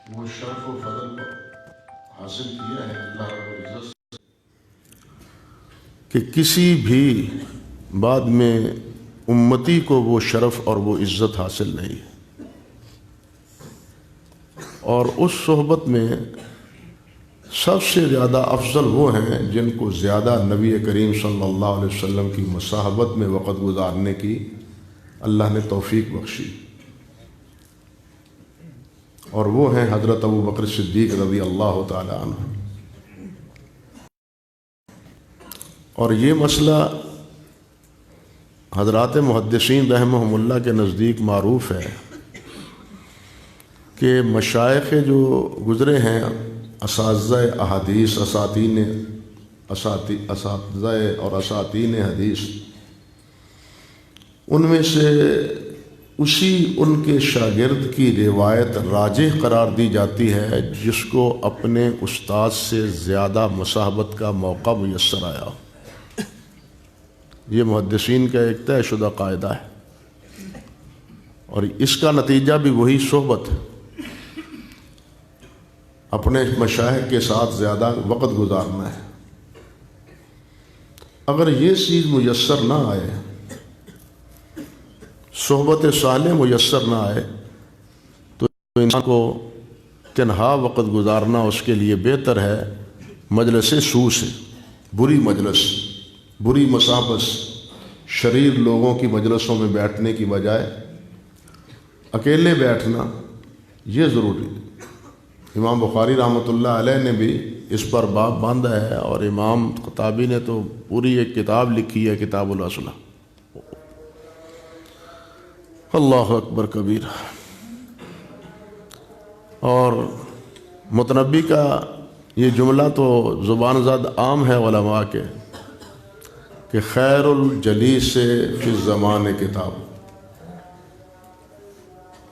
وہ شرف و فضل حاصل کیا ہے اللہ رب العزت سے کہ کسی بھی بعد میں امتی کو وہ شرف اور وہ عزت حاصل نہیں ہے، اور اس صحبت میں سب سے زیادہ افضل وہ ہیں جن کو زیادہ نبی کریم صلی اللہ علیہ وسلم کی مصاحبت میں وقت گزارنے کی اللہ نے توفیق بخشی، اور وہ ہیں حضرت ابو بکر صدیق رضی اللہ تعالی عنہ۔ اور یہ مسئلہ حضرات محدثین رحمہم اللہ کے نزدیک معروف ہے کہ مشائخ جو گزرے ہیں، اساتذہ احادیث، اساتذہ اور اساتین حدیث، ان میں سے اسی ان کے شاگرد کی روایت راجح قرار دی جاتی ہے جس کو اپنے استاد سے زیادہ مصاحبت کا موقع میسر آیا۔ یہ محدثین کا ایک طے شدہ قاعدہ ہے، اور اس کا نتیجہ بھی وہی صحبت، اپنے مشائخ کے ساتھ زیادہ وقت گزارنا ہے۔ اگر یہ چیز میسر نہ آئے، صحبت صالح میسر نہ آئے، تو انسان کو تنہا وقت گزارنا اس کے لیے بہتر ہے مجلس سوء سے، بری مجلس، بری مصاحبت، شریر لوگوں کی مجلسوں میں بیٹھنے کی بجائے اکیلے بیٹھنا یہ ضروری ہے۔ امام بخاری رحمۃ اللہ علیہ نے بھی اس پر باب باندھا ہے، اور امام خطابی نے تو پوری ایک کتاب لکھی ہے، کتاب الاصلاح۔ اللہ اکبر کبیر۔ اور متنبی کا یہ جملہ تو زبان زد عام ہے علماء کے کہ خیر الجلیس فی الزمان کتاب،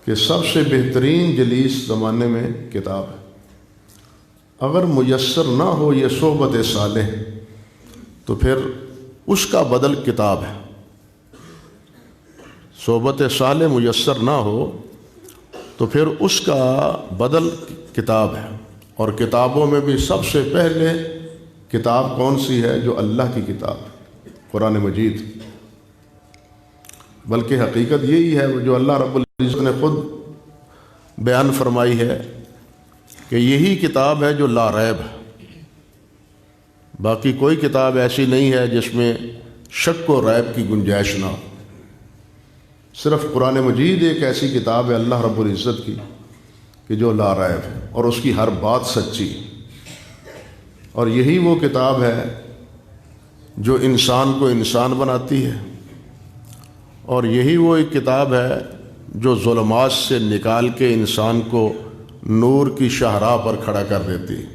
کہ سب سے بہترین جلیس زمانے میں کتاب ہے۔ اگر میسر نہ ہو یہ صحبت صالح تو پھر اس کا بدل کتاب ہے۔ صحبت صالح میسر نہ ہو تو پھر اس کا بدل کتاب ہے، اور کتابوں میں بھی سب سے پہلے کتاب کون سی ہے؟ جو اللہ کی کتاب، قرآن مجید۔ بلکہ حقیقت یہی ہے جو اللہ رب العزت نے خود بیان فرمائی ہے کہ یہی کتاب ہے جو لا ریب ہے۔ باقی کوئی کتاب ایسی نہیں ہے جس میں شک و ریب کی گنجائش نہ ہو۔ صرف قرآن مجید ایک ایسی کتاب ہے اللہ رب العزت کی کہ جو لا ریب ہے، اور اس کی ہر بات سچی، اور یہی وہ کتاب ہے جو انسان کو انسان بناتی ہے، اور یہی وہ ایک کتاب ہے جو ظلمات سے نکال کے انسان کو نور کی شاہراہ پر کھڑا کر دیتی ہے۔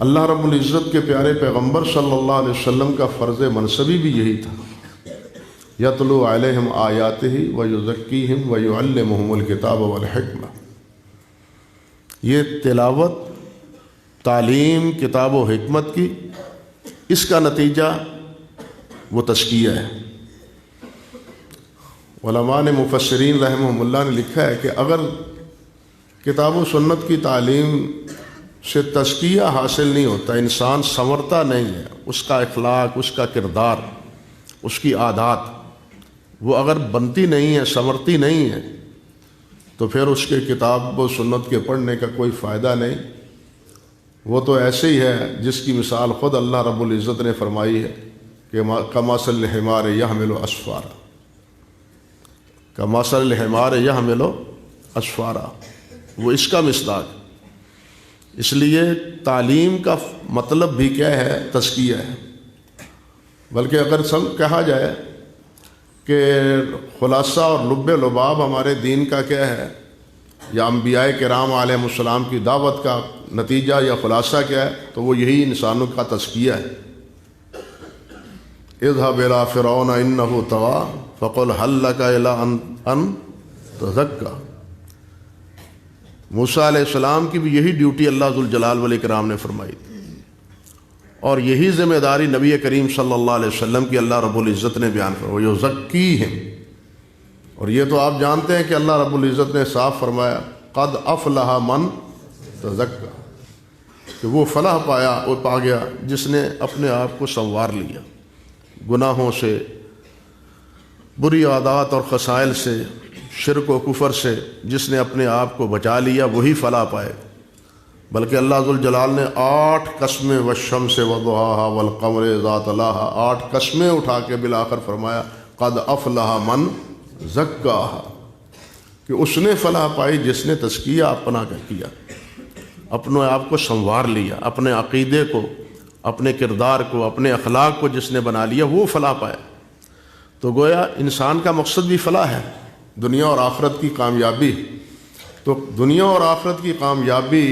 اللہ رب العزت کے پیارے پیغمبر صلی اللہ علیہ وسلم کا فرض منصبی بھی یہی تھا، یتلو علیہم آیاتہ ویزکیہم ویعلمہم الکتاب والحکمہ۔ یہ تلاوت، تعلیم کتاب و حکمت کی، اس کا نتیجہ وہ تزکیہ ہے۔ علماء نے، مفسرین رحمہم اللہ نے لکھا ہے کہ اگر کتاب و سنت کی تعلیم سے تزکیہ حاصل نہیں ہوتا، انسان سنورتا نہیں ہے، اس کا اخلاق، اس کا کردار، اس کی عادات وہ اگر بنتی نہیں ہے، سنورتی نہیں ہے، تو پھر اس کے کتاب و سنت کے پڑھنے کا کوئی فائدہ نہیں۔ وہ تو ایسے ہی ہے جس کی مثال خود اللہ رب العزت نے فرمائی ہے کہ کمثل الحمار یحمل اسفارا، کمثل الحمار یحمل اسفارا، وہ اس کا مصداق۔ اس لیے تعلیم کا مطلب بھی کیا ہے؟ تزکیہ ہے۔ بلکہ اگر کہا جائے کہ خلاصہ اور لب لباب ہمارے دین کا کیا ہے، یا انبیاء کرام علیہ السلام کی دعوت کا نتیجہ یا خلاصہ کیا ہے، تو وہ یہی انسانوں کا تزکیہ ہے۔ اذهب الى فرعون انه طغى فقل هل لك الى ان تزكى۔ موسیٰ علیہ السلام کی بھی یہی ڈیوٹی اللہ ذوالجلال والاکرام نے فرمائی تھی، اور یہی ذمہ داری نبی کریم صلی اللہ علیہ وسلم کی اللہ رب العزت نے بیان فرمائی، وَيُزَكِّيهِمْ۔ اور یہ تو آپ جانتے ہیں کہ اللہ رب العزت نے صاف فرمایا قد افلح من تزکا، کہ وہ فلاح پایا، وہ پا گیا جس نے اپنے آپ کو سنوار لیا، گناہوں سے، بری عادات اور خسائل سے، شرک و کفر سے جس نے اپنے آپ کو بچا لیا وہی فلاح پائے۔ بلکہ اللہ ذوالجلال نے 8 قسمیں والشمس وضحاها والقمر اذا تلاها، 8 قسمیں اٹھا کے بالآخر فرمایا قد افلح من زکاها، کہ اس نے فلاح پائی جس نے تزکیہ اپنا کیا، اپنے آپ کو سنوار لیا، اپنے عقیدے کو، اپنے کردار کو، اپنے اخلاق کو جس نے بنا لیا وہ فلاح پایا۔ تو گویا انسان کا مقصد بھی فلاح ہے، دنیا اور آخرت کی کامیابی۔ تو دنیا اور آخرت کی کامیابی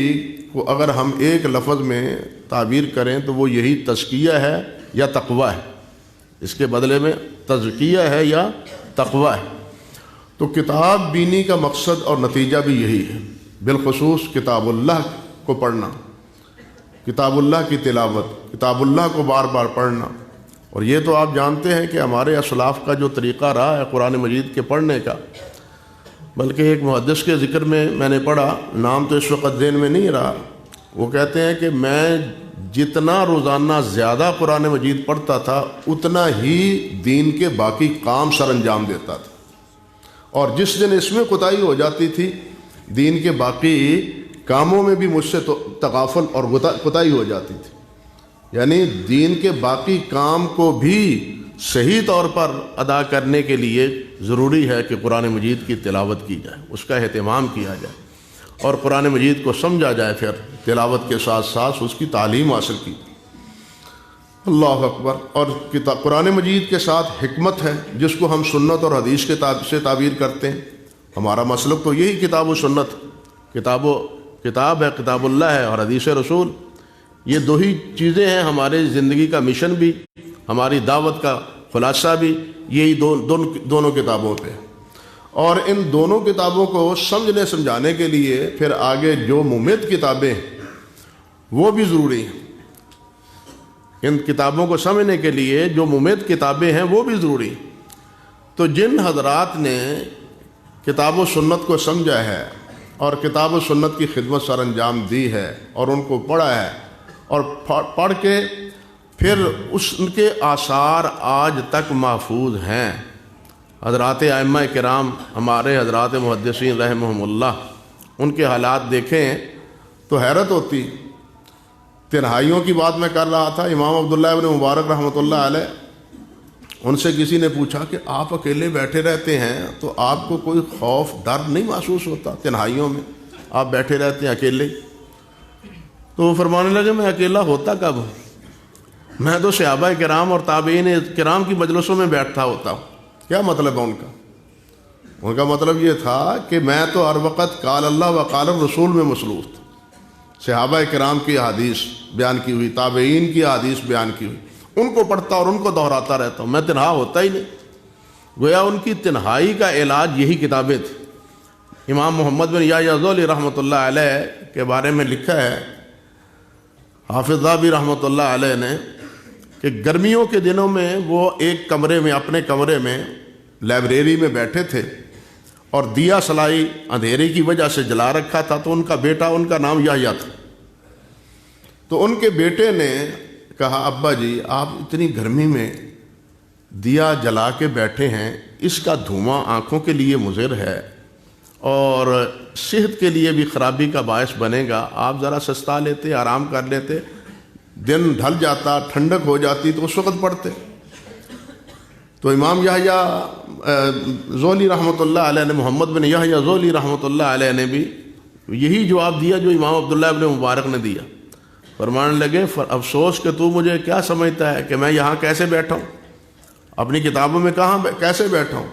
کو اگر ہم ایک لفظ میں تعبیر کریں تو وہ یہی تزکیہ ہے یا تقویٰ ہے، اس کے بدلے میں تزکیہ ہے یا تقویٰ ہے۔ تو کتاب بینی کا مقصد اور نتیجہ بھی یہی ہے، بالخصوص کتاب اللہ کو پڑھنا، کتاب اللہ کی تلاوت، کتاب اللہ کو بار بار پڑھنا۔ اور یہ تو آپ جانتے ہیں کہ ہمارے اسلاف کا جو طریقہ رہا ہے قرآن مجید کے پڑھنے کا، بلکہ ایک محدث کے ذکر میں نے پڑھا، نام تو اس وقت ذہن میں نہیں رہا، وہ کہتے ہیں کہ میں جتنا روزانہ زیادہ قرآن مجید پڑھتا تھا اتنا ہی دین کے باقی کام سر انجام دیتا تھا، اور جس دن اس میں کوتاہی ہو جاتی تھی دین کے باقی کاموں میں بھی مجھ سے تو تغافل اور کوتاہی ہو جاتی تھی۔ یعنی دین کے باقی کام کو بھی صحیح طور پر ادا کرنے کے لیے ضروری ہے کہ قرآن مجید کی تلاوت کی جائے، اس کا اہتمام کیا جائے، اور قرآن مجید کو سمجھا جائے، پھر تلاوت کے ساتھ ساتھ اس کی تعلیم حاصل کی۔ اللہ اکبر۔ اور قرآن مجید کے ساتھ حکمت ہے جس کو ہم سنت اور حدیث کے سے تعبیر کرتے ہیں۔ ہمارا مسلک تو یہی کتاب و سنت، کتاب ہے، کتاب اللہ ہے، اور حدیث رسول، یہ دو ہی چیزیں ہیں۔ ہمارے زندگی کا مشن بھی، ہماری دعوت کا خلاصہ بھی یہی دونوں کتابوں پہ۔ اور ان دونوں کتابوں کو سمجھنے سمجھانے کے لیے پھر آگے جو ممد کتابیں ہیں وہ بھی ضروری ہیں۔ ان کتابوں کو سمجھنے کے لیے جو ممد کتابیں ہیں وہ بھی ضروری ہیں۔ تو جن حضرات نے کتاب و سنت کو سمجھا ہے اور کتاب و سنت کی خدمت سر انجام دی ہے اور ان کو پڑھا ہے، اور پڑھ کے پھر ان کے آثار آج تک محفوظ ہیں۔ حضرات ائمہ کرام، ہمارے حضرات محدثین رحمہم اللہ، ان کے حالات دیکھیں تو حیرت ہوتی۔ تنہائیوں کی بات میں کر رہا تھا، امام عبداللہ ابن مبارک رحمۃ اللہ علیہ، ان سے کسی نے پوچھا کہ آپ اکیلے بیٹھے رہتے ہیں تو آپ کو کوئی خوف ڈر نہیں محسوس ہوتا؟ تنہائیوں میں آپ بیٹھے رہتے ہیں اکیلے؟ تو وہ فرمانے لگے میں اکیلا ہوتا کب ہوں، میں تو صحابہ کرام اور تابعین کرام کی مجلسوں میں بیٹھتا ہوتا ہوں۔ کیا مطلب ہے ان کا مطلب یہ تھا کہ میں تو ہر وقت قال اللہ و قال الرسول میں مصروف تھا، صحابہ کرام کی احادیث بیان کی ہوئی، تابعین کی احادیث بیان کی ہوئی، ان کو پڑھتا اور ان کو دہراتا رہتا ہوں، میں تنہا ہوتا ہی نہیں۔ گویا ان کی تنہائی کا علاج یہی کتابیں تھیں۔ امام محمد بن یحییٰ ذولی رحمۃ اللہ علیہ کے بارے میں لکھا ہے حافظ ذہبی رحمۃ اللہ علیہ نے کہ گرمیوں کے دنوں میں وہ ایک کمرے میں، اپنے کمرے میں لائبریری میں بیٹھے تھے، اور دیا سلائی اندھیرے کی وجہ سے جلا رکھا تھا، تو ان کا بیٹا، ان کا نام یحییٰ تھا، تو ان کے بیٹے نے کہا ابا جی آپ اتنی گرمی میں دیا جلا کے بیٹھے ہیں، اس کا دھواں آنکھوں کے لیے مضر ہے اور صحت کے لیے بھی خرابی کا باعث بنے گا، آپ ذرا سستا لیتے، آرام کر لیتے، دن ڈھل جاتا، ٹھنڈک ہو جاتی تو اس وقت پڑھتے۔ تو امام یحییٰ ذولی رحمۃ اللہ علیہ نے، محمد بن یحییٰ ذولی رحمۃ اللہ علیہ نے بھی یہی جواب دیا جو امام عبداللہ ابن مبارک نے دیا۔ فرمانے لگے افسوس کہ تو مجھے کیا سمجھتا ہے کہ میں یہاں کیسے بیٹھا ہوں، اپنی کتابوں میں کہاں کیسے بیٹھا ہوں؟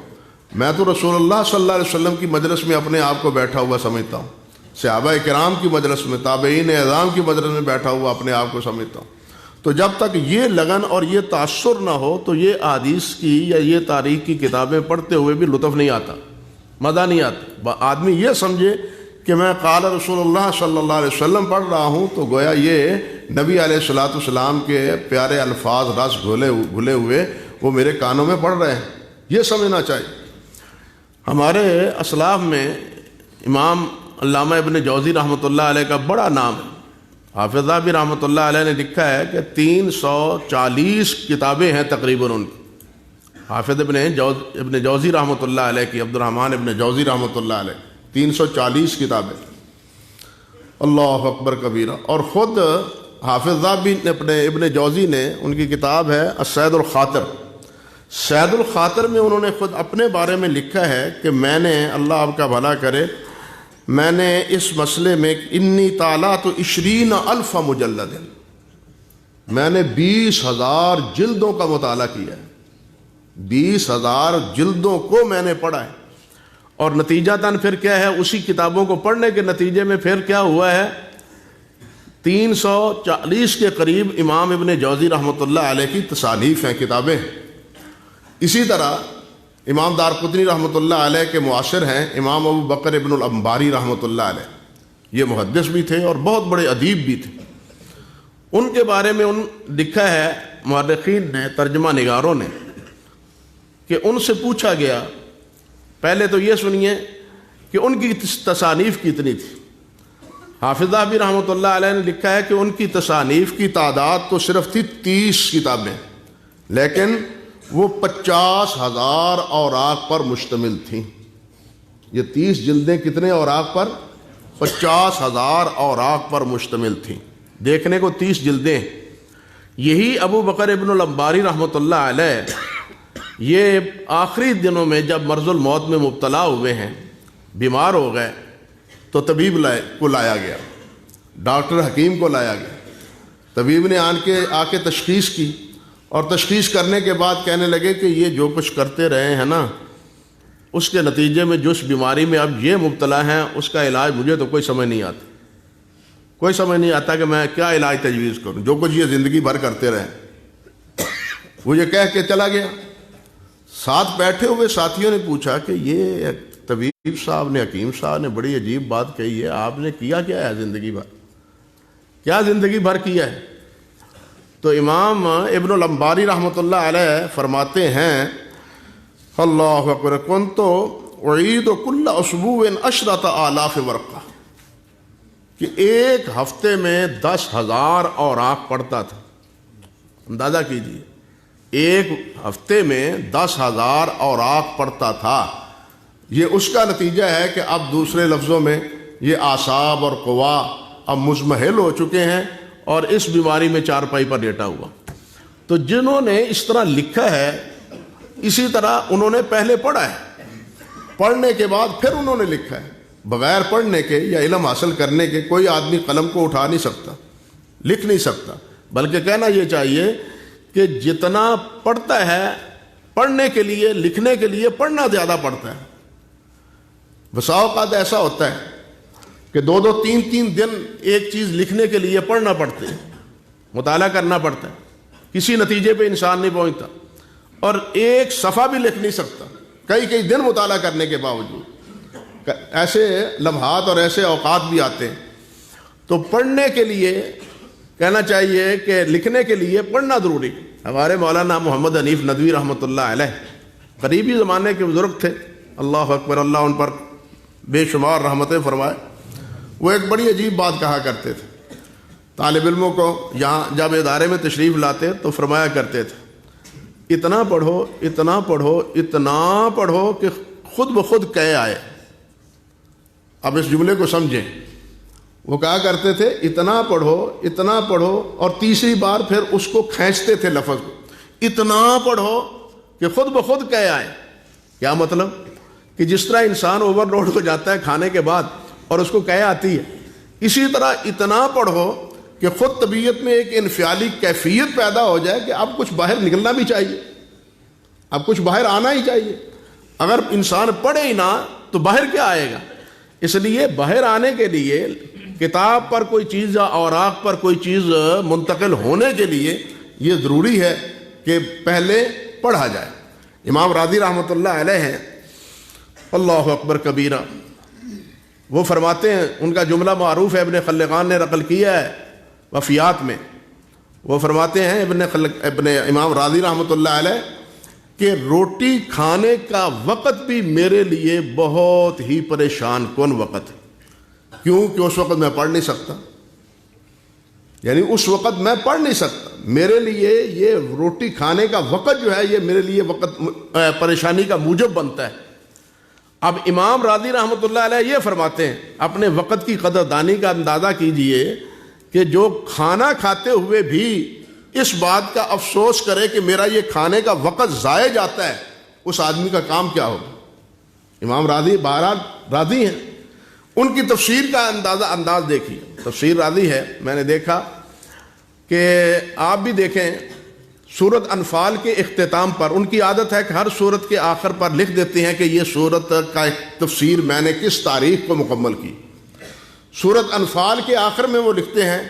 میں تو رسول اللہ صلی اللہ علیہ وسلم کی مجلس میں اپنے آپ کو بیٹھا ہوا سمجھتا ہوں، صحابہ کرام کی مجلس میں، تابعین اعظام کی مجلس میں بیٹھا ہوا اپنے آپ کو سمجھتا ہوں۔ تو جب تک یہ لگن اور یہ تاثر نہ ہو تو یہ احادیث کی یا یہ تاریخ کی کتابیں پڑھتے ہوئے بھی لطف نہیں آتا، مزہ نہیں آتا۔ آدمی یہ سمجھے کہ میں قال رسول اللہ صلی اللہ علیہ وسلم پڑھ رہا ہوں تو گویا یہ نبی علیہ الصلوۃ والسلام کے پیارے الفاظ رس گھلے ہوئے وہ میرے کانوں میں پڑھ رہے ہیں، یہ سمجھنا چاہیے۔ ہمارے اسلاف میں امام علامہ ابن جوزی رحمۃ اللہ علیہ کا بڑا نام ہے. حافظ ذہبی رحمۃ اللہ علیہ نے لکھا ہے کہ 340 کتابیں ہیں تقریباً ان کی. حافظ ابن جوزی رحمۃ اللہ علیہ کی، عبد الرحمن ابن جوزی رحمۃ اللہ علیہ، 340 کتابیں. اللہ اکبر کبیرہ. اور خود حافظ ذہبی نے ابن جوزی نے، ان کی کتاب ہے السید الخاطر. سید الخاطر میں انہوں نے خود اپنے بارے میں لکھا ہے کہ میں نے، اللہ آپ کا بھلا کرے، میں نے اس مسئلے میں انی طالعت 20,000 مجلد، میں نے 20,000 جلدوں کا مطالعہ کیا ہے. 20,000 جلدوں کو میں نے پڑھا ہے. اور نتیجتاً پھر کیا ہے، اسی کتابوں کو پڑھنے کے نتیجے میں پھر کیا ہوا ہے، 340 کے قریب امام ابن جوزی رحمۃ اللہ علیہ کی تصانیف ہیں، کتابیں. اسی طرح امام دارقطنی رحمۃ اللہ علیہ کے معاصر ہیں امام ابو بکر ابن الانباری رحمۃ اللہ علیہ. یہ محدث بھی تھے اور بہت بڑے ادیب بھی تھے. ان کے بارے میں لکھا ہے مورخین نے، ترجمہ نگاروں نے، کہ ان سے پوچھا گیا، پہلے تو یہ سنیے کہ ان کی تصانیف کتنی تھی. حافظ ذہبی رحمۃ اللہ علیہ نے لکھا ہے کہ ان کی تصانیف کی تعداد تو صرف تھی 30 کتابیں، لیکن وہ 50,000 اوراق پر مشتمل تھیں. یہ 30 جلدیں کتنے اوراق پر؟ 50,000 اوراق پر مشتمل تھیں. دیکھنے کو 30 جلدیں. یہی ابو بکر ابن الانباری رحمۃ اللہ علیہ یہ آخری دنوں میں جب مرض الموت میں مبتلا ہوئے ہیں، بیمار ہو گئے، تو طبیب کو لایا گیا، ڈاکٹر حکیم کو لایا گیا. طبیب نے آ کے تشخیص کی، اور تشخیص کرنے کے بعد کہنے لگے کہ یہ جو کچھ کرتے رہے ہیں نا، اس کے نتیجے میں جس بیماری میں اب یہ مبتلا ہیں اس کا علاج مجھے تو کوئی سمجھ نہیں آتا. کوئی سمجھ نہیں آتا کہ میں کیا علاج تجویز کروں. جو کچھ یہ زندگی بھر کرتے رہے. وہ یہ کہہ کے چلا گیا. ساتھ بیٹھے ہوئے ساتھیوں نے پوچھا کہ یہ طبیب صاحب نے، حکیم صاحب نے بڑی عجیب بات کہی ہے، آپ نے کیا کیا ہے زندگی بھر؟ کیا زندگی بھر کیا ہے؟ تو امام ابن الانباری رحمۃ اللہ علیہ فرماتے ہیں، اللہ اکبر، کنت اعید کل اسبوع 10,000 ورقہ، کہ ایک ہفتے میں 10,000 اوراق پڑھتا تھا. اندازہ کیجیے، ایک ہفتے میں 10,000 اوراق پڑھتا تھا. یہ اس کا نتیجہ ہے کہ اب دوسرے لفظوں میں یہ اعصاب اور قوا اب مضمحل ہو چکے ہیں اور اس بیماری میں چارپائی پر لیٹا ہوا. تو جنہوں نے اس طرح لکھا ہے، اسی طرح انہوں نے پہلے پڑھا ہے، پڑھنے کے بعد پھر انہوں نے لکھا ہے. بغیر پڑھنے کے یا علم حاصل کرنے کے کوئی آدمی قلم کو اٹھا نہیں سکتا، لکھ نہیں سکتا. بلکہ کہنا یہ چاہیے کہ جتنا پڑھتا ہے، پڑھنے کے لیے، لکھنے کے لیے پڑھنا زیادہ پڑتا ہے. بسا اوقات ایسا ہوتا ہے کہ 2-2 3-3 دن ایک چیز لکھنے کے لیے پڑھنا پڑتے ہیں، مطالعہ کرنا پڑتا ہے، کسی نتیجے پہ انسان نہیں پہنچتا، اور ایک صفحہ بھی لکھ نہیں سکتا کئی دن مطالعہ کرنے کے باوجود. ایسے لمحات اور ایسے اوقات بھی آتے ہیں. تو پڑھنے کے لیے کہنا چاہیے کہ لکھنے کے لیے پڑھنا ضروری. ہمارے مولانا محمد حنیف ندوی رحمۃ اللہ علیہ قریبی زمانے کے بزرگ تھے، اللہ اکبر، اللہ ان پر بے شمار رحمتیں فرمائے. وہ ایک بڑی عجیب بات کہا کرتے تھے. طالب علموں کو یہاں جب ادارے میں تشریف لاتے تو فرمایا کرتے تھے، اتنا پڑھو، اتنا پڑھو، اتنا پڑھو کہ خود بخود کہے آئے. اب اس جملے کو سمجھیں. وہ کہا کرتے تھے اتنا پڑھو، اتنا پڑھو، اور تیسری بار پھر اس کو کھینچتے تھے لفظ کو، اتنا پڑھو کہ خود بخود کہے آئے. کیا مطلب؟ کہ جس طرح انسان اوور لوڈ ہو جاتا ہے کھانے کے بعد اور اس کو کہے آتی ہے، اسی طرح اتنا پڑھو کہ خود طبیعت میں ایک انفعالی کیفیت پیدا ہو جائے کہ اب کچھ باہر نکلنا بھی چاہیے، اب کچھ باہر آنا ہی چاہیے. اگر انسان پڑھے ہی نہ تو باہر کیا آئے گا؟ اس لیے باہر آنے کے لیے، کتاب پر کوئی چیز یا اوراق پر کوئی چیز منتقل ہونے کے لیے یہ ضروری ہے کہ پہلے پڑھا جائے. امام راضی رحمۃ اللہ علیہ ہیں، اللہ اکبر کبیرہ، وہ فرماتے ہیں، ان کا جملہ معروف ہے، ابن خلقان نے نقل کیا ہے وفیات میں. وہ فرماتے ہیں ابن امام راضی رحمۃ اللہ علیہ کہ روٹی کھانے کا وقت بھی میرے لیے بہت ہی پریشان کن وقت ہے. کیوں کہ اس وقت میں پڑھ نہیں سکتا، یعنی اس وقت میں پڑھ نہیں سکتا، میرے لیے یہ روٹی کھانے کا وقت جو ہے یہ میرے لیے وقت پریشانی کا موجب بنتا ہے۔ اب امام راضی رحمۃ اللہ علیہ یہ فرماتے ہیں، اپنے وقت کی قدردانی کا اندازہ کیجئے کہ جو کھانا کھاتے ہوئے بھی اس بات کا افسوس کرے کہ میرا یہ کھانے کا وقت ضائع جاتا ہے، اس آدمی کا کام کیا ہوگا۔ امام راضی بہرحال راضی ہیں، ان کی تفسیر کا انداز دیکھیے، تفسیر راضی ہے۔ میں نے دیکھا کہ آپ بھی دیکھیں سورت انفال کے اختتام پر ان کی عادت ہے کہ ہر سورت کے آخر پر لکھ دیتے ہیں کہ یہ سورت کا تفسیر میں نے کس تاریخ کو مکمل کی۔ سورت انفال کے آخر میں وہ لکھتے ہیں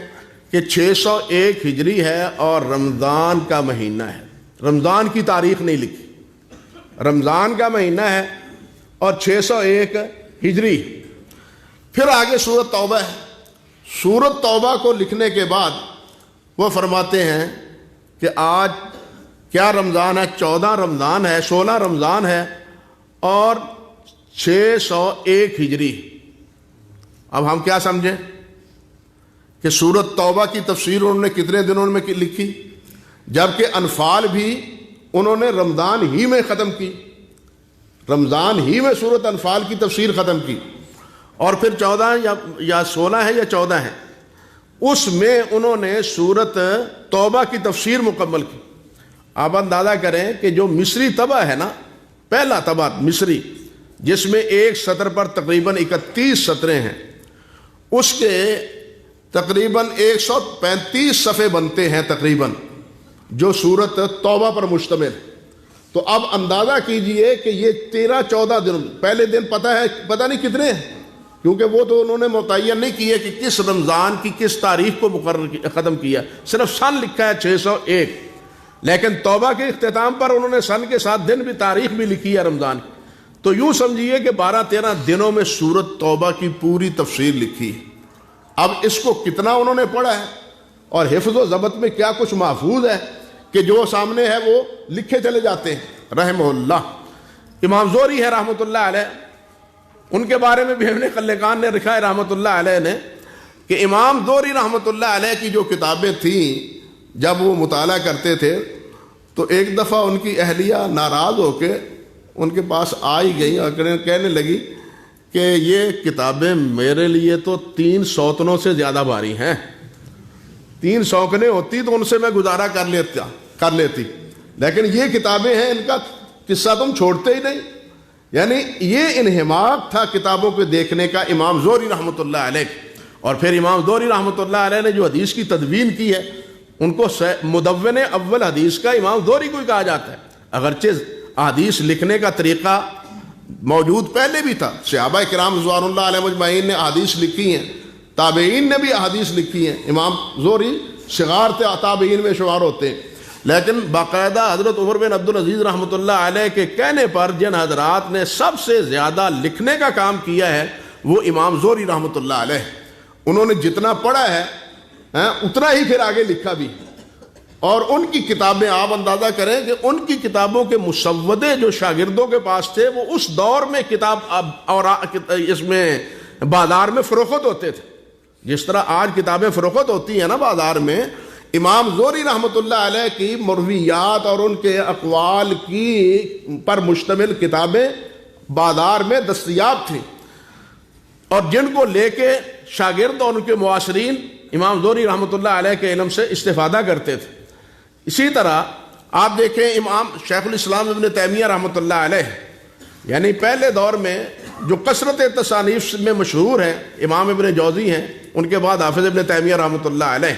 کہ 601 ہجری ہے اور رمضان کا مہینہ ہے، رمضان کی تاریخ نہیں لکھی، رمضان کا مہینہ ہے اور 601 ہجری۔ پھر آگے سورت توبہ ہے، سورت توبہ کو لکھنے کے بعد وہ فرماتے ہیں کہ آج کیا رمضان ہے، 14 رمضان ہے، 16 رمضان ہے اور 601 ہجری۔ اب ہم کیا سمجھیں کہ سورت توبہ کی تفسیر انہوں نے کتنے دنوں میں لکھی، جبکہ انفال بھی انہوں نے رمضان ہی میں ختم کی، رمضان ہی میں سورت انفال کی تفسیر ختم کی، اور پھر 14 یا 16 ہے یا 14 ہے، اس میں انہوں نے سورت توبہ کی تفسیر مکمل کی۔ آپ اندازہ کریں کہ جو مصری طبع ہے نا، پہلا طبع مصری جس میں ایک سطر پر تقریباً 31 سطریں ہیں، اس کے تقریباً 135 صفحے بنتے ہیں تقریباً، جو سورت توبہ پر مشتمل ہے۔ تو اب اندازہ کیجئے کہ یہ 13-14 دن، پہلے دن پتہ نہیں کتنے ہیں، کیونکہ وہ تو انہوں نے متعین نہیں کیے کہ کس رمضان کی کس تاریخ کو ختم کیا، صرف سن لکھا ہے 601، لیکن توبہ کے اختتام پر انہوں نے سن کے ساتھ دن بھی تاریخ بھی لکھی ہے رمضان کی۔ تو یوں سمجھیے کہ 12-13 دنوں میں سورت توبہ کی پوری تفسیر لکھی ہے۔ اب اس کو کتنا انہوں نے پڑھا ہے اور حفظ و ضبط میں کیا کچھ محفوظ ہے کہ جو سامنے ہے وہ لکھے چلے جاتے ہیں رحمہ اللہ۔ امام زہری ہے رحمۃ اللہ علیہ، ان کے بارے میں بھی ابن خلقان نے لکھا ہے رحمۃ اللہ علیہ نے کہ امام زہری رحمۃ اللہ علیہ کی جو کتابیں تھیں جب وہ مطالعہ کرتے تھے تو ایک دفعہ ان کی اہلیہ ناراض ہو کے ان کے پاس آئی گئی اور کہنے لگی کہ یہ کتابیں میرے لیے تو 3 سوتنوں سے زیادہ بھاری ہیں، 3 سوکنے ہوتی تو ان سے میں گزارا کر لیتی، لیکن یہ کتابیں ہیں، ان کا قصہ تم چھوڑتے ہی نہیں۔ یعنی یہ انہماک تھا کتابوں کو دیکھنے کا امام زہری رحمۃ اللہ علیہ۔ اور پھر امام زہری رحمۃ اللہ علیہ نے جو حدیث کی تدوین کی ہے ان کو مدون اول حدیث کا امام زہری کو ہی کہا جاتا ہے، اگرچہ حدیث لکھنے کا طریقہ موجود پہلے بھی تھا، صحابہ کرام رضوان اللہ علیہ مجمعین نے احادیث لکھی ہیں، تابعین نے بھی احادیث لکھی ہیں، امام زہری صغار تابعین میں شمار ہوتے ہیں، لیکن باقاعدہ حضرت عمر بن عبدالعزیز رحمۃ اللہ علیہ کے کہنے پر جن حضرات نے سب سے زیادہ لکھنے کا کام کیا ہے وہ امام زہری رحمۃ اللہ علیہ، انہوں نے جتنا پڑھا ہے اتنا ہی پھر آگے لکھا بھی، اور ان کی کتابیں آپ اندازہ کریں کہ ان کی کتابوں کے مسودے جو شاگردوں کے پاس تھے وہ اس دور میں کتاب اور اس میں بازار میں فروخت ہوتے تھے، جس طرح آج کتابیں فروخت ہوتی ہیں نا بازار میں، امام زہری رحمۃ اللہ علیہ کی مرویات اور ان کے اقوال کی پر مشتمل کتابیں بازار میں دستیاب تھیں، اور جن کو لے کے شاگرد اور ان کے معاصرین امام زہری رحمۃ اللہ علیہ کے علم سے استفادہ کرتے تھے۔ اسی طرح آپ دیکھیں امام شیخ الاسلام ابن تیمیہ رحمۃ اللہ علیہ، یعنی پہلے دور میں جو کثرت تصانیف میں مشہور ہیں امام ابن جوزی ہیں، ان کے بعد حافظ ابن تیمیہ رحمۃ اللہ علیہ۔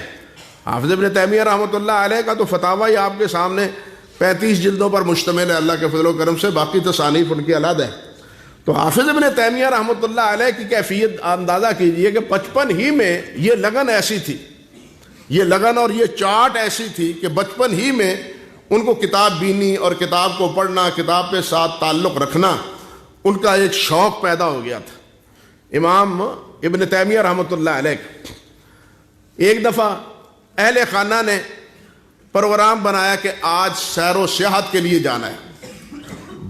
حافظ ابن تیمیہ رحمۃ اللہ علیہ کا تو فتاوی ہی آپ کے سامنے 35 جلدوں پر مشتمل ہے اللہ کے فضل و کرم سے، باقی تصانیف ان کی علیحدہ ہے۔ تو حافظ ابن تیمیہ رحمۃ اللہ علیہ کی کیفیت اندازہ کیجئے کہ 55 ہی میں یہ لگن ایسی تھی، یہ لگن اور یہ چاٹ ایسی تھی کہ 55 ہی میں ان کو کتاب بینی اور کتاب کو پڑھنا، کتاب کے ساتھ تعلق رکھنا ان کا ایک شوق پیدا ہو گیا تھا امام ابن تیمیہ رحمۃ اللہ علیہ۔ ایک دفعہ اہل خانہ نے پروگرام بنایا کہ آج سیر و سیاحت کے لیے جانا ہے،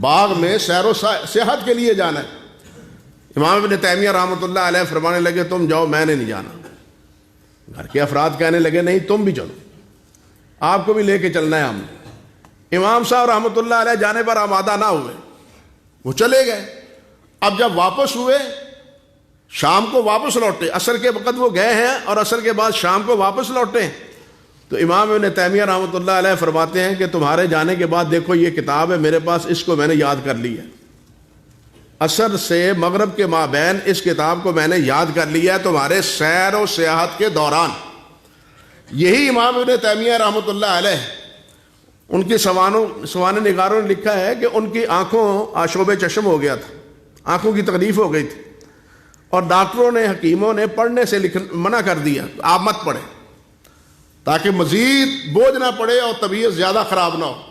باغ میں سیر و سیاحت کے لیے جانا ہے۔ امام ابن تیمیہ رحمۃ اللہ علیہ فرمانے لگے تم جاؤ، میں نے نہیں جانا۔ گھر کے افراد کہنے لگے نہیں تم بھی چلو، آپ کو بھی لے کے چلنا ہے ہم نے۔ امام صاحب رحمۃ اللہ علیہ جانے پر آمادہ نہ ہوئے، وہ چلے گئے۔ اب جب واپس ہوئے، شام کو واپس لوٹے، عصر کے وقت وہ گئے ہیں اور عصر کے بعد شام کو واپس لوٹے، تو امام ابن تیمیہ رحمۃ اللہ علیہ فرماتے ہیں کہ تمہارے جانے کے بعد دیکھو یہ کتاب ہے میرے پاس، اس کو میں نے یاد کر لی ہے، عصر سے مغرب کے مابین اس کتاب کو میں نے یاد کر لیا ہے تمہارے سیر و سیاحت کے دوران۔ یہی امام ابن تیمیہ رحمۃ اللہ علیہ، ان کی سوانح نگاروں نے لکھا ہے کہ ان کی آنکھوں آشوب چشم ہو گیا تھا، آنکھوں کی تکلیف ہو گئی تھی، اور ڈاکٹروں نے حکیموں نے پڑھنے سے منع کر دیا، آپ مت پڑھیں تاکہ مزید بوجھ نہ پڑے اور طبیعت زیادہ خراب نہ ہو۔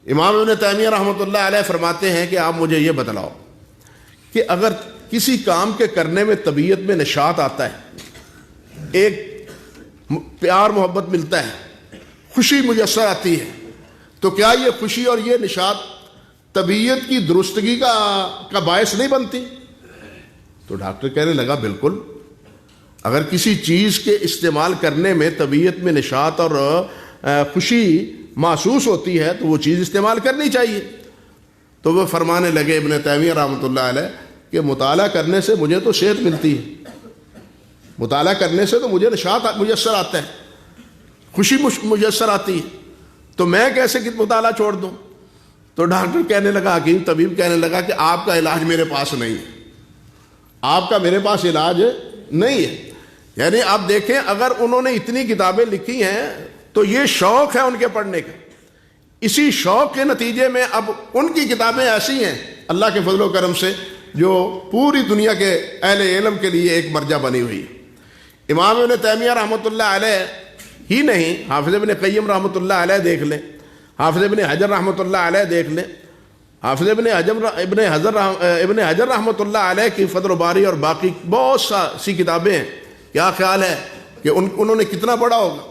امام ابن تیمیہ رحمۃ اللہ علیہ فرماتے ہیں کہ آپ مجھے یہ بتلاؤ کہ اگر کسی کام کے کرنے میں طبیعت میں نشاط آتا ہے، ایک پیار محبت ملتا ہے، خوشی میسر آتی ہے، تو کیا یہ خوشی اور یہ نشاط طبیعت کی درستگی کا باعث نہیں بنتی؟ تو ڈاکٹر کہنے لگا بالکل، اگر کسی چیز کے استعمال کرنے میں طبیعت میں نشاط اور خوشی محسوس ہوتی ہے تو وہ چیز استعمال کرنی چاہیے۔ تو وہ فرمانے لگے ابن تیمیہ رحمۃ اللہ علیہ کہ مطالعہ کرنے سے مجھے تو صحت ملتی ہے، مطالعہ کرنے سے تو مجھے نشاط میسر آتا ہے، خوشی میسر آتی ہے، تو میں کیسے مطالعہ چھوڑ دوں؟ تو ڈاکٹر کہنے لگا، حکیم طبیب کہنے لگا کہ آپ کا علاج میرے پاس نہیں ہے، آپ کا میرے پاس علاج نہیں ہے۔ یعنی آپ دیکھیں اگر انہوں نے اتنی کتابیں لکھی ہیں تو یہ شوق ہے ان کے پڑھنے کا، اسی شوق کے نتیجے میں اب ان کی کتابیں ایسی ہیں اللہ کے فضل و کرم سے جو پوری دنیا کے اہل علم کے لیے ایک مرجع بنی ہوئی ہے۔ امام ابن تیمیہ رحمۃ اللہ علیہ ہی نہیں، حافظ ابن قیم رحمۃ اللہ علیہ دیکھ لیں، حافظ ابن حجر رحمۃ اللہ علیہ دیکھ لیں، حافظ ابن حجر رحمۃ اللہ علیہ کی فتح الباری اور باقی بہت سی کتابیں ہیں، کیا خیال ہے کہ انہوں نے کتنا پڑھا ہوگا؟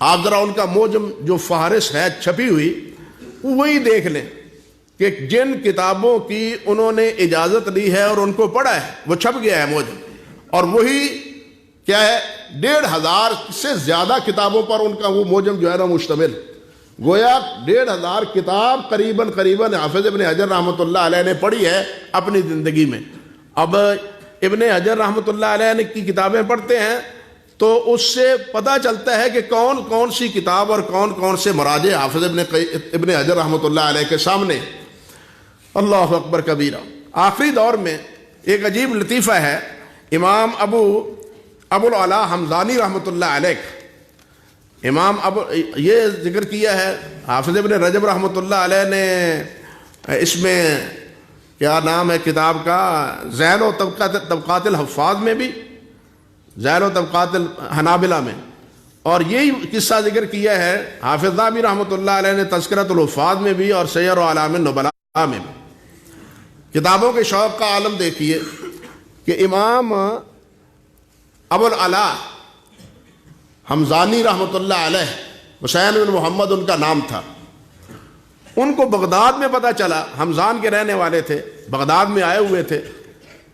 آپ ذرا ان کا موجم جو فہرست ہے چھپی ہوئی وہی دیکھ لیں کہ جن کتابوں کی انہوں نے اجازت لی ہے اور ان کو پڑھا ہے وہ چھپ گیا ہے موجم، اور وہی کیا ہے 1500 سے زیادہ کتابوں پر ان کا وہ موجم جو ہے نا مشتمل، گویا 1500 کتاب قریباً حافظ ابن حجر رحمۃ اللہ علیہ نے پڑھی ہے اپنی زندگی میں۔ اب ابن حجر رحمۃ اللہ علیہ کی کتابیں پڑھتے ہیں تو اس سے پتہ چلتا ہے کہ کون کون سی کتاب اور کون کون سے مراجع حافظ ابن حجر رحمۃ اللہ علیہ کے سامنے۔ اللہ اکبر کبیرہ۔ آخری دور میں ایک عجیب لطیفہ ہے، امام ابو العلا حمزانی رحمۃ اللہ علیہ، امام یہ ذکر کیا ہے، حافظ ابن رجب رحمۃ اللہ علیہ نے اس میں کیا نام ہے کتاب کا، ذیل و طبقات الحفاظ میں بھی، ذیل و طبقات الحنابلہ میں، اور یہی قصہ ذکر کیا ہے حافظ ذہبی رحمۃ اللہ علیہ نے تذکرۃ الحفاظ میں بھی اور سیر و اعلام النبلاء میں بھی۔ کتابوں کے شوق کا عالم دیکھیے کہ امام ابو العلا حمزانی رحمۃ اللہ علیہ، حسین بن محمد ان کا نام تھا، ان کو بغداد میں پتہ چلا، حمزان کے رہنے والے تھے، بغداد میں آئے ہوئے تھے،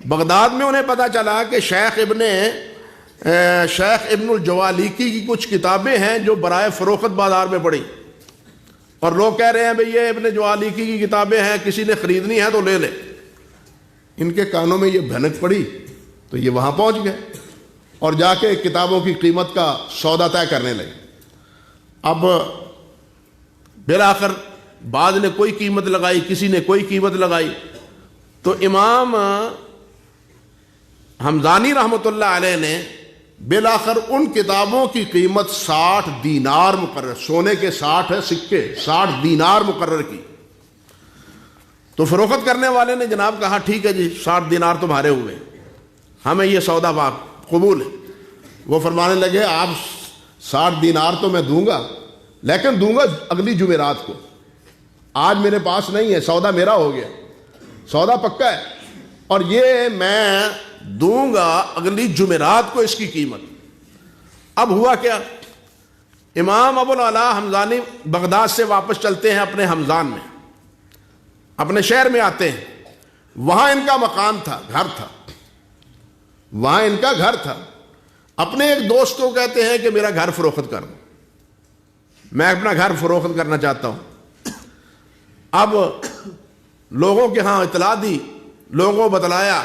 بغداد میں انہیں پتہ چلا کہ شیخ ابن الجوالیکی کی کچھ کتابیں ہیں جو برائے فروخت بازار میں پڑی، اور لوگ کہہ رہے ہیں بھئی یہ ابن جوالیکی کی کتابیں ہیں، کسی نے خریدنی ہے تو لے لے۔ ان کے کانوں میں یہ بھنک پڑی تو یہ وہاں پہنچ گئے اور جا کے کتابوں کی قیمت کا سودا طے کرنے لگے۔ اب بالآخر بعض نے کوئی قیمت لگائی، کسی نے کوئی قیمت لگائی، تو امام حمزانی رحمۃ اللہ علیہ نے بالآخر ان کتابوں کی قیمت 60 دینار مقرر، سونے کے 60 ہے سکے، 60 دینار مقرر کی۔ تو فروخت کرنے والے نے جناب کہا ٹھیک ہے جی 60 دینار تمہارے ہوئے، ہمیں یہ سودا قبول ہے۔ وہ فرمانے لگے آپ 60 دینار تو میں دوں گا، لیکن دوں گا اگلی جمعرات کو، آج میرے پاس نہیں ہے، سودا میرا ہو گیا، سودا پکا ہے، اور یہ میں دوں گا اگلی جمعرات کو اس کی قیمت۔ اب ہوا کیا، امام ابو العلا حمزانی بغداد سے واپس چلتے ہیں اپنے حمزان میں، اپنے شہر میں آتے ہیں، وہاں ان کا مکان تھا، گھر تھا، وہاں ان کا گھر تھا. اپنے ایک دوست کو کہتے ہیں کہ میرا گھر فروخت کر دو، میں اپنا گھر فروخت کرنا چاہتا ہوں. اب لوگوں کے ہاں اطلاع دی، لوگوں کو بتلایا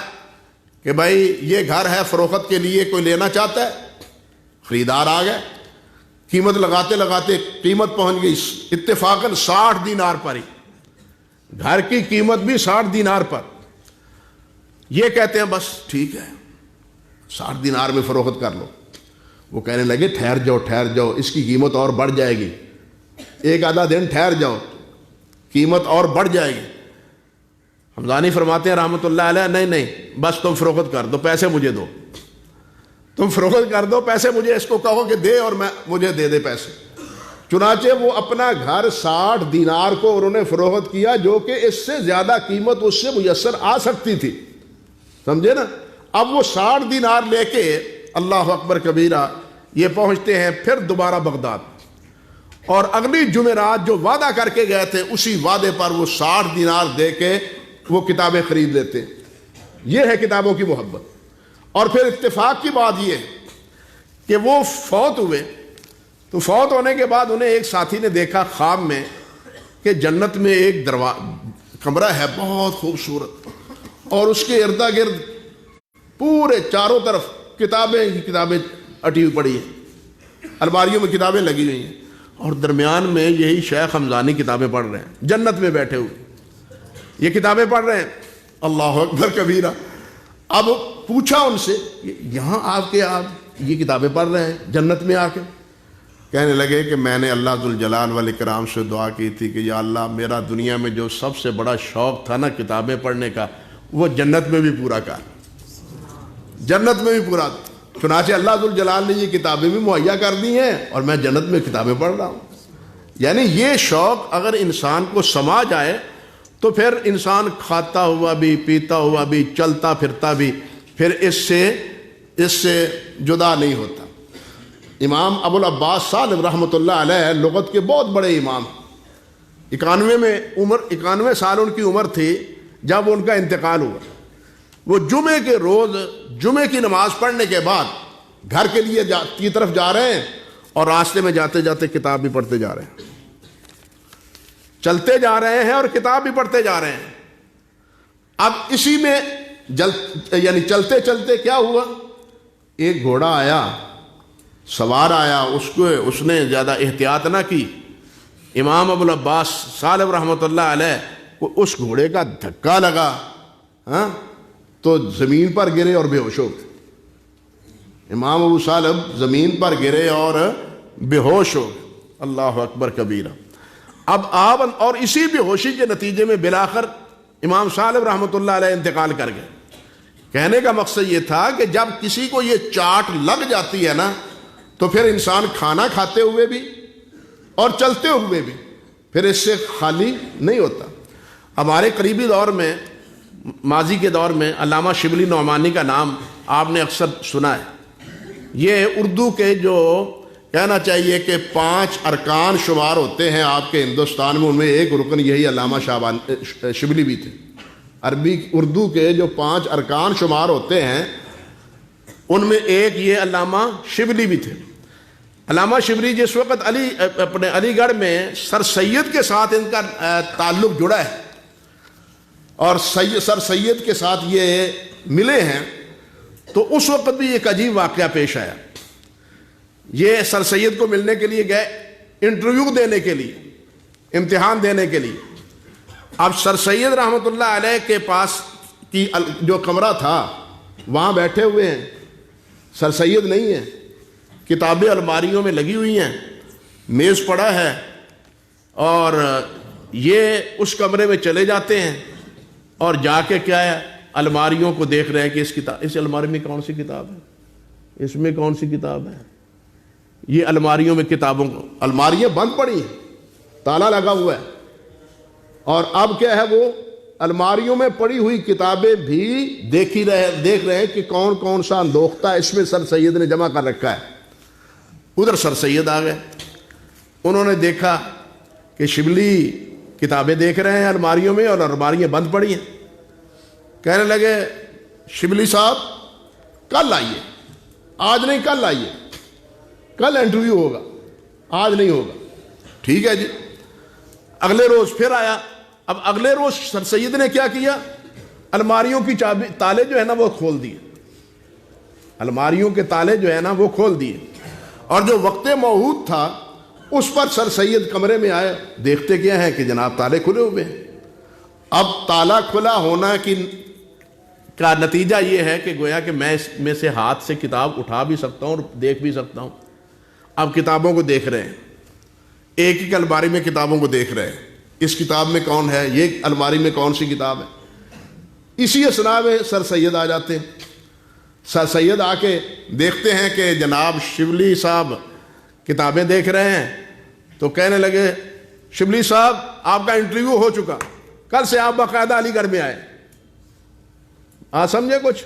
کہ بھائی یہ گھر ہے فروخت کے لیے، کوئی لینا چاہتا ہے. خریدار آ گئے، قیمت لگاتے لگاتے قیمت پہنچ گئی اتفاقاً 60 دینار پر ہی، گھر کی قیمت بھی 60 دینار پر. یہ کہتے ہیں بس ٹھیک ہے 60 دینار میں فروخت کر لو. وہ کہنے لگے ٹھہر جاؤ، اس کی قیمت اور بڑھ جائے گی، ایک آدھا دن ٹھہر جاؤ، قیمت اور بڑھ جائے گی. حمدانی فرماتے ہیں رحمۃ اللہ علیہ، نہیں بس تم فروخت کر دو، پیسے مجھے دو، تم فروخت کر دو، پیسے مجھے اس کو کہو کہ دے اور مجھے دے پیسے. چنانچہ وہ اپنا گھر 60 دینار کو انہوں نے فروخت کیا، جو کہ اس سے زیادہ قیمت اس سے میسر آ سکتی تھی، سمجھے نا. اب وہ 60 دینار لے کے اللہ اکبر کبیرہ یہ پہنچتے ہیں پھر دوبارہ بغداد، اور اگلی جمعرات جو وعدہ کر کے گئے تھے اسی وعدے پر وہ 60 دینار دے کے وہ کتابیں خرید لیتے. یہ ہے کتابوں کی محبت. اور پھر اتفاق کی بات یہ کہ وہ فوت ہوئے، تو فوت ہونے کے بعد انہیں ایک ساتھی نے دیکھا خواب میں کہ جنت میں ایک کمرہ ہے بہت خوبصورت، اور اس کے ارد گرد پورے چاروں طرف کتابیں ہی کتابیں اٹی ہوئی پڑی ہیں، الماریوں میں کتابیں لگی ہوئی ہیں، اور درمیان میں یہی شیخ حمدانی کتابیں پڑھ رہے ہیں، جنت میں بیٹھے ہوئے یہ کتابیں پڑھ رہے ہیں. اللہ اکبر کبیرہ. اب پوچھا ان سے یہاں آپ یہ کتابیں پڑھ رہے ہیں جنت میں آ کے؟ کہنے لگے کہ میں نے اللہ ذوالجلال والاکرام سے دعا کی تھی کہ یا اللہ میرا دنیا میں جو سب سے بڑا شوق تھا نا کتابیں پڑھنے کا، وہ جنت میں بھی پورا کر، جنت میں بھی پورا. چنانچہ اللہ ذوالجلال نے یہ کتابیں بھی مہیا کر دی ہیں اور میں جنت میں کتابیں پڑھ رہا ہوں. یعنی یہ شوق اگر انسان کو سما جائے تو پھر انسان کھاتا ہوا بھی، پیتا ہوا بھی، چلتا پھرتا بھی پھر اس سے جدا نہیں ہوتا. امام ابو العباس سالم رحمۃ اللہ علیہ لغت کے بہت بڑے امام، 91 سال ان کی عمر تھی جب ان کا انتقال ہوا. وہ جمعے کے روز جمعے کی نماز پڑھنے کے بعد گھر کے لیے کی طرف جا رہے ہیں، اور راستے میں جاتے جاتے کتاب بھی پڑھتے جا رہے ہیں، چلتے جا رہے ہیں اور کتاب بھی پڑھتے جا رہے ہیں. اب اسی میں یعنی چلتے چلتے کیا ہوا، ایک گھوڑا آیا، سوار آیا، اس نے زیادہ احتیاط نہ کی. امام ابو العباس سالم رحمۃ اللہ علیہ کو اس گھوڑے کا دھکا لگا، تو زمین پر گرے اور بے ہوش ہو گئے. امام ابو سالم زمین پر گرے اور بے ہوش ہو گئے. اللہ اکبر کبیرہ. اب آپ اور اسی بے ہوشی کے نتیجے میں بالآخر امام سالم رحمۃ اللہ علیہ انتقال کر گئے. کہنے کا مقصد یہ تھا کہ جب کسی کو یہ چاٹ لگ جاتی ہے نا تو پھر انسان کھانا کھاتے ہوئے بھی اور چلتے ہوئے بھی پھر اس سے خالی نہیں ہوتا. ہمارے قریبی دور میں، ماضی کے دور میں علامہ شبلی نعمانی کا نام آپ نے اکثر سنا ہے. یہ اردو کے جو کہنا چاہیے کہ 5 ارکان شمار ہوتے ہیں آپ کے ہندوستان میں، ان میں ایک رکن یہی علامہ شبلی بھی تھے. اردو کے جو 5 ارکان شمار ہوتے ہیں ان میں ایک یہ علامہ شبلی بھی تھے. علامہ شبلی جس وقت اپنے علی گڑھ میں سر سید کے ساتھ ان کا تعلق جڑا ہے اور سر سید کے ساتھ یہ ملے ہیں، تو اس وقت بھی ایک عجیب واقعہ پیش آیا. یہ سر سید کو ملنے کے لیے گئے، انٹرویو دینے کے لیے، امتحان دینے کے لیے. اب سر سید رحمۃ اللہ علیہ کے پاس کی جو کمرہ تھا وہاں بیٹھے ہوئے ہیں، سر سید نہیں ہے، کتابیں الماریوں میں لگی ہوئی ہیں، میز پڑا ہے، اور یہ اس کمرے میں چلے جاتے ہیں اور جا کے کیا ہے الماریوں کو دیکھ رہے ہیں کہ اس الماری میں کون سی کتاب ہے، اس میں کون سی کتاب ہے. یہ الماریوں میں کتابوں کو، الماریاں بند پڑی ہیں، تالا لگا ہوا ہے، اور اب کیا ہے وہ الماریوں میں پڑی ہوئی کتابیں بھی دیکھ رہے ہیں کہ کون کون سا اندوختہ اس میں سر سید نے جمع کر رکھا ہے. ادھر سر سید آ گئے، انہوں نے دیکھا کہ شبلی کتابیں دیکھ رہے ہیں الماریوں میں اور الماریاں بند پڑی ہیں. کہنے لگے شبلی صاحب کل آئیے، آج نہیں کل آئیے، کل انٹرویو ہوگا، آج نہیں ہوگا۔ ٹھیک ہے جی۔ اگلے روز پھر آیا۔ اب اگلے روز سر سید نے کیا کیا؟ الماریوں کی چابی تالے جو ہے نا وہ کھول دیے، الماریوں کے تالے جو ہے نا وہ کھول دیے، اور جو وقت موعود تھا اس پر سر سید کمرے میں آئے، دیکھتے کیا ہے کہ جناب تالے کھلے ہوئے ہیں۔ اب تالا کھلا ہونا کا نتیجہ یہ ہے کہ گویا کہ میں اس میں سے ہاتھ سے کتاب اٹھا بھی سکتا ہوں اور دیکھ بھی سکتا ہوں۔ اب کتابوں کو دیکھ رہے ہیں، ایک ایک الماری میں کتابوں کو دیکھ رہے ہیں، اس کتاب میں کون ہے، یہ الماری میں کون سی کتاب ہے۔ اسی اثنا میں سر سید آ جاتے ہیں۔ سر سید آ کے دیکھتے ہیں کہ جناب شبلی صاحب کتابیں دیکھ رہے ہیں، تو کہنے لگے شبلی صاحب آپ کا انٹرویو ہو چکا، کل سے آپ باقاعدہ علی گڑھ میں آئے۔ سمجھے کچھ؟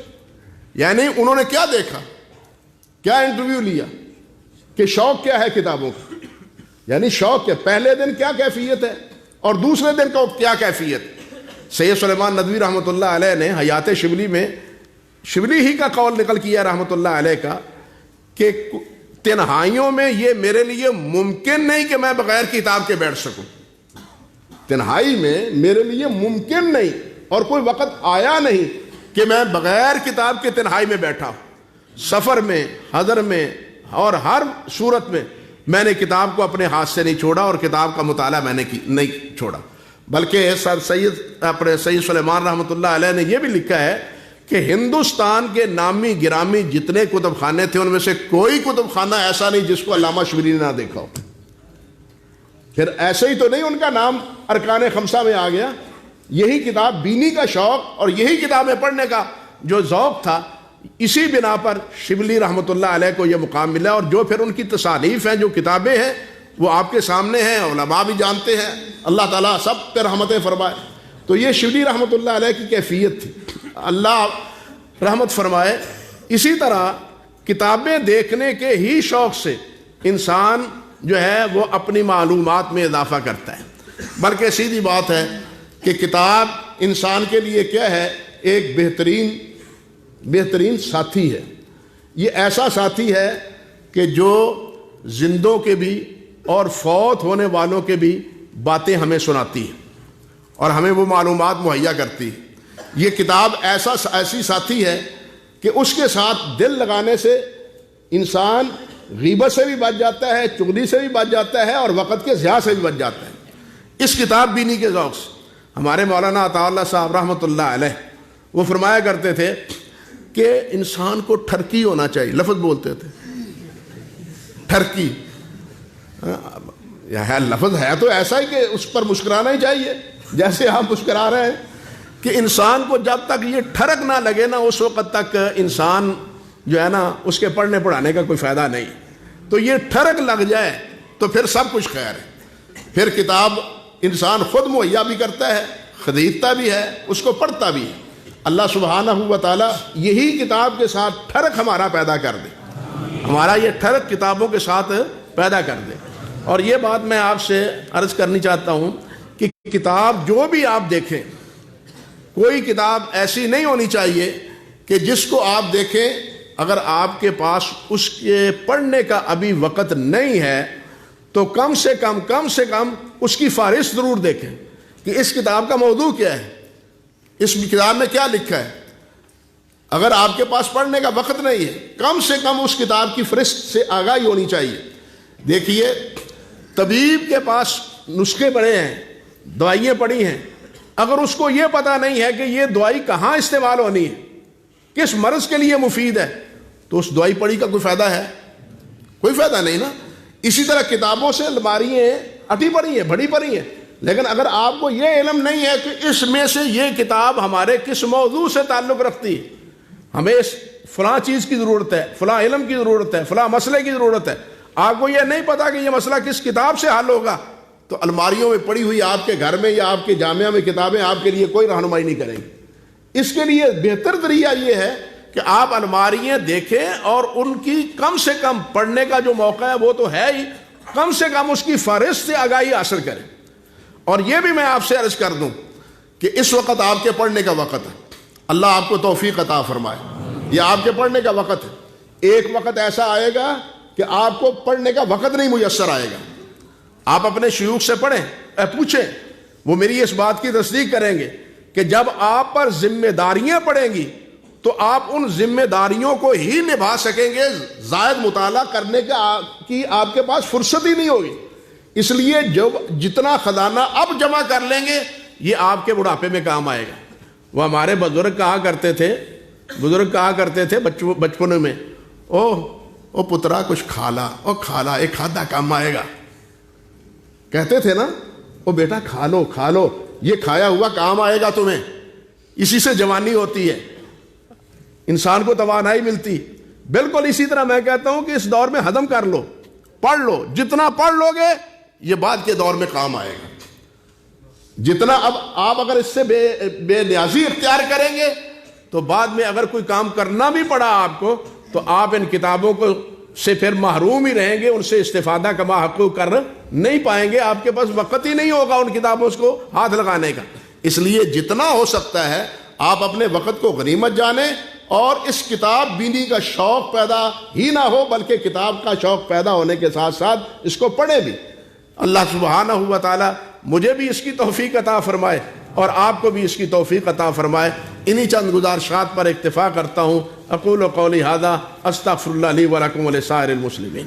یعنی انہوں نے کیا دیکھا، کیا انٹرویو لیا کہ شوق کیا ہے کتابوں کا، یعنی شوق کیا، پہلے دن کیا کیفیت ہے اور دوسرے دن کا کیا کیفیت۔ سید سلیمان ندوی رحمۃ اللہ علیہ نے حیات شبلی میں شبلی ہی کا قول نقل کیا رحمۃ اللہ علیہ کا کہ تنہائیوں میں یہ میرے لیے ممکن نہیں کہ میں بغیر کتاب کے بیٹھ سکوں، تنہائی میں میرے لیے ممکن نہیں اور کوئی وقت آیا نہیں کہ میں بغیر کتاب کے تنہائی میں بیٹھا ہوں۔ سفر میں، حضر میں اور ہر صورت میں نے کتاب کو اپنے ہاتھ سے نہیں چھوڑا اور کتاب کا مطالعہ میں نے نہیں چھوڑا۔ بلکہ سر سید سلیمان رحمۃ اللہ علیہ نے یہ بھی لکھا ہے کہ ہندوستان کے نامی گرامی جتنے کتب خانے تھے ان میں سے کوئی کتب خانہ ایسا نہیں جس کو علامہ شبلی نے نہ دیکھا ہو۔ پھر ایسے ہی تو نہیں ان کا نام ارکان خمسہ میں آ گیا، یہی کتاب بینی کا شوق اور یہی کتابیں پڑھنے کا جو ذوق تھا، اسی بنا پر شبلی رحمۃ اللہ علیہ کو یہ مقام ملا، اور جو پھر ان کی تصانیف ہیں، جو کتابیں ہیں، وہ آپ کے سامنے ہیں، علماء بھی جانتے ہیں، اللہ تعالیٰ سب پہ رحمتیں فرمائے۔ تو یہ شبلی رحمۃ اللہ علیہ کی کیفیت تھی، اللہ رحمت فرمائے۔ اسی طرح کتابیں دیکھنے کے ہی شوق سے انسان جو ہے وہ اپنی معلومات میں اضافہ کرتا ہے، بلکہ سیدھی بات ہے کہ کتاب انسان کے لیے کیا ہے، ایک بہترین ساتھی ہے۔ یہ ایسا ساتھی ہے کہ جو زندوں کے بھی اور فوت ہونے والوں کے بھی باتیں ہمیں سناتی ہے اور ہمیں وہ معلومات مہیا کرتی ہے۔ یہ کتاب ایسی ساتھی ہے کہ اس کے ساتھ دل لگانے سے انسان غیبت سے بھی بچ جاتا ہے، چغلی سے بھی بچ جاتا ہے اور وقت کے ضیاع سے بھی بچ جاتا ہے۔ اس کتاب بینی کے ذوق سے ہمارے مولانا عطا اللہ صاحب رحمۃ اللہ علیہ وہ فرمایا کرتے تھے کہ انسان کو ٹھرکی ہونا چاہیے، لفظ بولتے تھے ٹھرکی، لفظ ہے تو ایسا ہی کہ اس پر مسکرانا ہی چاہیے، جیسے آپ مسکرا رہے ہیں، کہ انسان کو جب تک یہ ٹھرک نہ لگے نا اس وقت تک انسان جو ہے نا اس کے پڑھنے پڑھانے کا کوئی فائدہ نہیں۔ تو یہ ٹھرک لگ جائے تو پھر سب کچھ خیر ہے، پھر کتاب انسان خود مہیا بھی کرتا ہے، خریدتا بھی ہے، اس کو پڑھتا بھی ہے۔ اللہ سبحانہ و تعالیٰ یہی کتاب کے ساتھ ٹھرک ہمارا پیدا کر دے، ہمارا یہ ٹھرک کتابوں کے ساتھ پیدا کر دے۔ اور یہ بات میں آپ سے عرض کرنی چاہتا ہوں کہ کتاب جو بھی آپ دیکھیں، کوئی کتاب ایسی نہیں ہونی چاہیے کہ جس کو آپ دیکھیں اگر آپ کے پاس اس کے پڑھنے کا ابھی وقت نہیں ہے تو کم سے کم اس کی فہرست ضرور دیکھیں کہ اس کتاب کا موضوع کیا ہے، اس کتاب میں کیا لکھا ہے۔ اگر آپ کے پاس پڑھنے کا وقت نہیں ہے، کم سے کم اس کتاب کی فہرست سے آگاہی ہونی چاہیے۔ دیکھیے، طبیب کے پاس نسخے پڑے ہیں، دوائیاں پڑی ہیں، اگر اس کو یہ پتہ نہیں ہے کہ یہ دوائی کہاں استعمال ہونی ہے، کس مرض کے لیے مفید ہے، تو اس دوائی پڑی کا کوئی فائدہ ہے؟ کوئی فائدہ نہیں نا۔ اسی طرح کتابوں سے الماریاں اٹی پڑی ہیں، بھری پڑی ہیں، لیکن اگر آپ کو یہ علم نہیں ہے کہ اس میں سے یہ کتاب ہمارے کس موضوع سے تعلق رکھتی ہے، ہمیں فلاں چیز کی ضرورت ہے، فلاں علم کی ضرورت ہے، فلاں مسئلے کی ضرورت ہے، آپ کو یہ نہیں پتا کہ یہ مسئلہ کس کتاب سے حل ہوگا، تو الماریوں میں پڑی ہوئی آپ کے گھر میں یا آپ کے جامعہ میں کتابیں آپ کے لیے کوئی رہنمائی نہیں کریں گی۔ اس کے لیے بہتر طریقہ یہ ہے کہ آپ الماریاں دیکھیں اور ان کی کم سے کم پڑھنے کا جو موقع ہے وہ تو ہے ہی، کم سے کم اس کی فہرست سے آگاہی حاصل کریں۔ اور یہ بھی میں آپ سے عرض کر دوں کہ اس وقت آپ کے پڑھنے کا وقت ہے، اللہ آپ کو توفیق عطا فرمائے. یہ آپ کے پڑھنے کا وقت ہے. ایک وقت ایسا آئے گا کہ آپ کو پڑھنے کا وقت نہیں میسر آئے گا. آپ اپنے شیوخ سے پڑھیں, پوچھیں, وہ میری اس بات کی تصدیق کریں گے کہ جب آپ پر ذمہ داریاں پڑیں گی تو آپ ان ذمہ داریوں کو ہی نبھا سکیں گے. زائد مطالعہ کرنے کی آپ کے پاس فرصت ہی نہیں ہوگی. اس لیے جتنا خزانہ اب جمع کر لیں گے یہ آپ کے بڑھاپے میں کام آئے گا. وہ ہمارے بزرگ کہا کرتے تھے بچپن میں, او پترا کچھ کھالا, او کھالا, ایک کھادا کام آئے گا. کہتے تھے نا, او بیٹا کھا لو, یہ کھایا ہوا کام آئے گا تمہیں. اسی سے جوانی ہوتی ہے, انسان کو توانائی ملتی. بالکل اسی طرح میں کہتا ہوں کہ اس دور میں ہضم کر لو, پڑھ لو. جتنا پڑھ لو گے یہ بعد کے دور میں کام آئے گا. جتنا اب آپ اگر اس سے بے نیازی اختیار کریں گے تو بعد میں اگر کوئی کام کرنا بھی پڑا آپ کو تو آپ ان کتابوں کو سے پھر محروم ہی رہیں گے, ان سے استفادہ کما حقوق کر نہیں پائیں گے. آپ کے پاس وقت ہی نہیں ہوگا ان کتابوں کو ہاتھ لگانے کا. اس لیے جتنا ہو سکتا ہے آپ اپنے وقت کو غنیمت جانیں, اور اس کتاب بینی کا شوق پیدا ہی نہ ہو بلکہ کتاب کا شوق پیدا ہونے کے ساتھ ساتھ اس کو پڑھیں بھی. اللہ سبحانہ و تعالی مجھے بھی اس کی توفیق عطا فرمائے اور آپ کو بھی اس کی توفیق عطا فرمائے. انہی چند گزارشات پر اکتفا کرتا ہوں. اقول قولی ھذا استغفر اللہ لی ولکم ولسائر المسلمین.